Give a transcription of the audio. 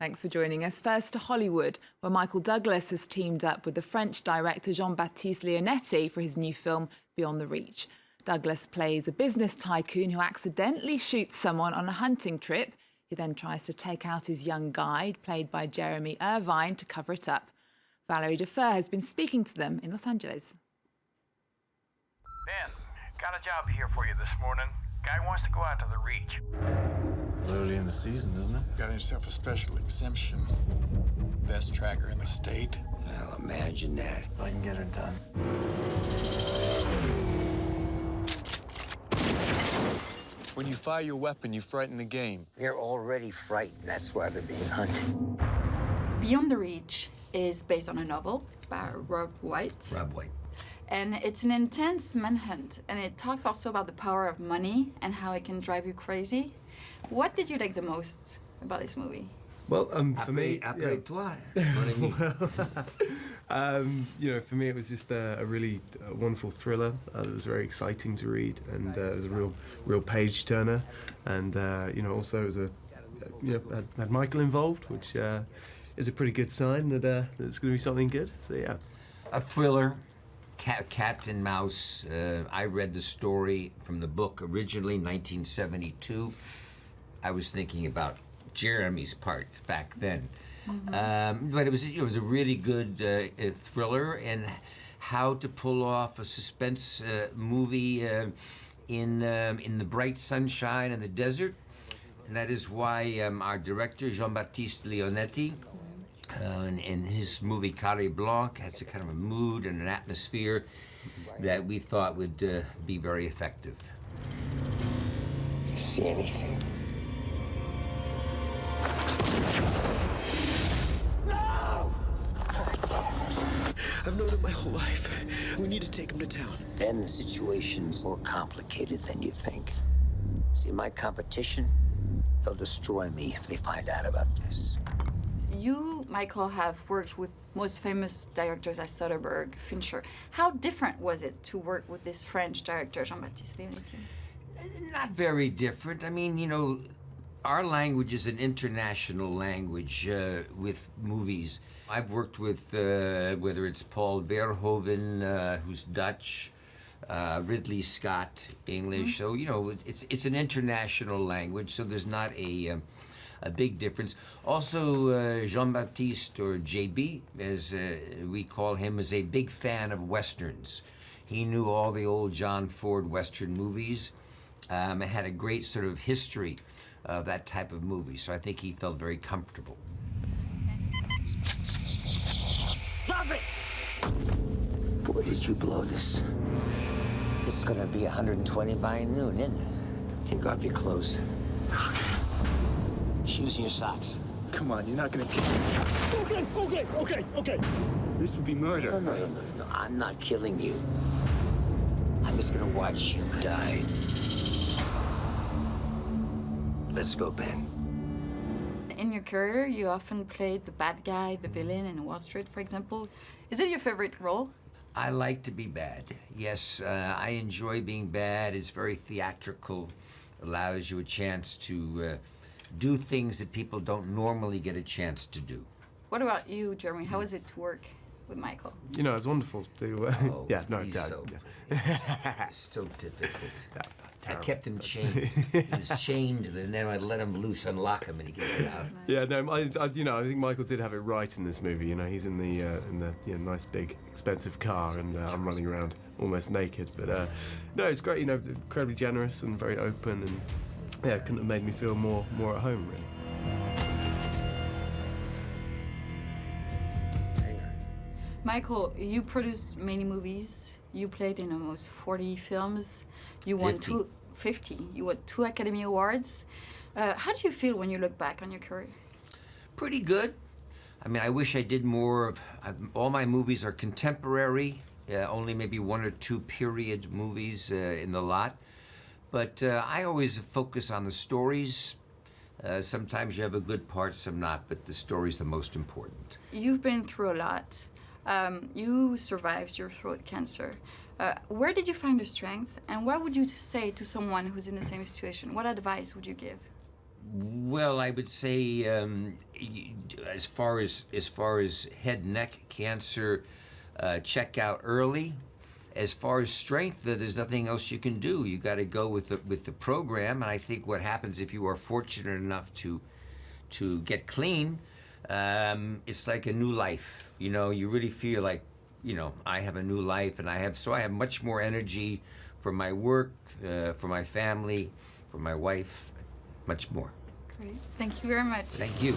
Thanks for joining us. First to Hollywood, where Michael Douglas has teamed up with the French director Jean-Baptiste Leonetti for his new film, Beyond the Reach. Douglas plays a business tycoon who accidentally shoots someone on a hunting trip. He then tries to take out his young guide, played by Jeremy Irvine, to cover it up. Valerie Defer has been speaking to them in Los Angeles. Ben, got a job here for you this morning. Guy wants to go out to the Reach. Early in the season, isn't it? Got himself a special exemption. Best tracker in the state. Well, imagine that. I can get her done. When you fire your weapon, you frighten the game. They're already frightened. That's why they're being hunted. Beyond the Reach is based on a novel by Rob White. Rob White. And it's an intense manhunt. And it talks also about the power of money and how it can drive you crazy. What did you like the most about this movie? Well, for me, Après toi. for me, it was just a really wonderful thriller. It was very exciting to read, and it was a real page turner. And also it was had Michael involved, which is a pretty good sign that it's going to be something good. So yeah, A thriller, cat and mouse. I read the story from the book originally, 1972. I was thinking about Jeremy's part back then. But it was a really good thriller, and how to pull off a suspense movie in the bright sunshine and the desert. And that is why our director, Jean-Baptiste Leonetti, in his movie Carré Blanc, has a kind of a mood and an atmosphere that we thought would be very effective. You see anything? No! God damn it. I've known him my whole life. We need to take him to town. Ben, the situation's more complicated than you think. See, my competition, they'll destroy me if they find out about this. You, Michael, have worked with most famous directors as Soderbergh, Fincher. How different was it to work with this French director, Jean-Baptiste Leonetti? Not very different. I mean, our language is an international language with movies. I've worked with, whether it's Paul Verhoeven, who's Dutch, Ridley Scott, English. So, it's an international language, so there's not a big difference. Also, Jean-Baptiste, or JB, as we call him, is a big fan of Westerns. He knew all the old John Ford Western movies and had a great sort of history of that type of movie, so I think he felt very comfortable. Stop it! Where did you blow this? This is gonna be 120 by noon, isn't it? Take off your clothes. Shoes and your socks. Come on, you're not gonna kill me. Okay. This would be murder. No, I'm not killing you. I'm just gonna watch you die. Let's go, Ben. In your career, you often played the bad guy, the villain in Wall Street, for example. Is it your favorite role? I like to be bad. Yes, I enjoy being bad. It's very theatrical. Allows you a chance to do things that people don't normally get a chance to do. What about you, Jeremy? How is it to work with Michael? It's wonderful to. It's so difficult. I kept him chained. He was chained, and then I'd let him loose, unlock him, and he could get out. Yeah, no, I think Michael did have it right in this movie. He's in the nice big expensive car, and I'm running around almost naked. But no, it's great. Incredibly generous and very open, and yeah, couldn't have made me feel more at home, really. Michael, you produced many movies. You played in almost 40 films. You won 50. You won 2 Academy Awards. How do you feel when you look back on your career? Pretty good. I mean, I wish I did more of. All my movies are contemporary. Only maybe 1 or 2 period movies in the lot. But I always focus on the stories. Sometimes you have a good part, some not, but the story's the most important. You've been through a lot. You survived your throat cancer. Where did you find the strength, and what would you say to someone who's in the same situation? What advice would you give? Well, I would say as far as head neck cancer, check out early. As far as strength, there's nothing else you can do. You got to go with the program. And I think what happens if you are fortunate enough to get clean, it's like a new life. You know, you really feel like, you know, I have a new life, and I have much more energy for my work, for my family, for my wife, much more. Great. Thank you very much. Thank you.